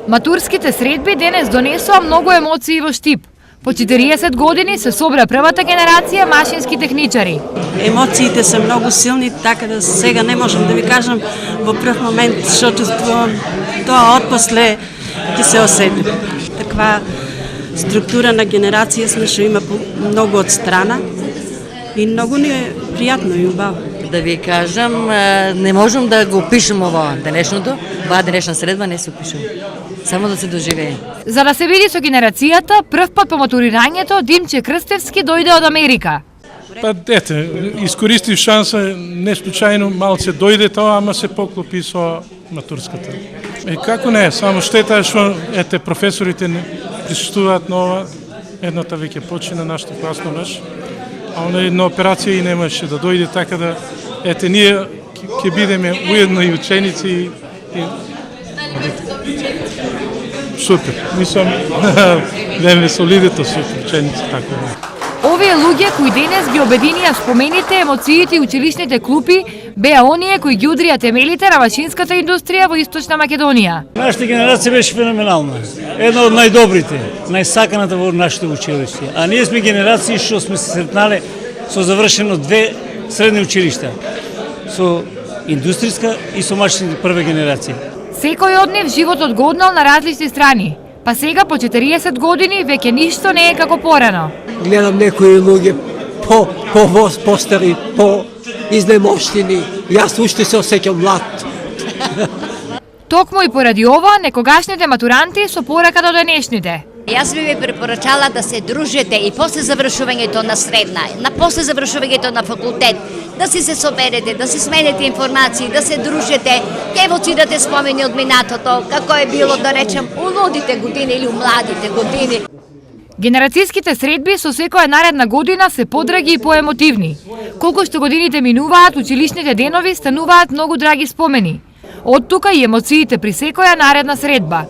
Матурските средби денес донесоа многу емоции во Штип. По 40 години се собра првата генерација машински техничари. Емоциите се многу силни, така да сега не можам да ви кажам во прв момент што чувствувам, тоа отпосле ќе се осети. Таква структура на генерација сме што има многу од страна и многу ни е пријатно и убаво. Да ви кажам, не можам да го опишам ова денешното, оваа денешна средба не се опишува. Само да се доживее. За да се види со генерацијата, прв пат по матурирањето Димче Крстевски дојде од Америка. Па ете, искористив шанса, не случајно малце дојде тоа, ама се поклопи со матурската. Како не, само штета е што ете професорите не присуствуваат на ова, едната веќе почина нашата класна наш, а она една операција и немаше да дојде, така да ете ние ќе бидеме уедно и ученици и супер. Мислам, веме солидето супер ученици, така да. Овие луѓе кои денес ги обединија спомените емоциите и училишните клупи беа оние кои ги удрија темелите на машинската индустрија во Источна Македонија. Нашата генерација беше феноменална. Една од најдобрите, најсаканата во нашите училишта. А ние сме генерации што сме се сретнале со завршено 2 средни училишта. Со индустријска и со машинска прва генерација. Секој од нив животот го однал на различни страни, па сега по 40 години веќе ништо не е како порано. Гледам некои луѓе постари, изнемоштени. Јас уште се осеќам млад. Токму и поради ова, некогашните матуранти со порака до денешните. Јас би ви препорачала да се дружите и после завршувањето на средна, после завршувањето на факултет, да си се соберете, да си сменете информации, да се дружите, ќе во цидате спомени од минатото, како е било, да речем, у лудите години или у младите години. Генерацијските средби со секоја наредна година се подраги и поемотивни. Колку што годините минуваат, училишните денови стануваат многу драги спомени. Од тука и емоциите при секоја наредна средба.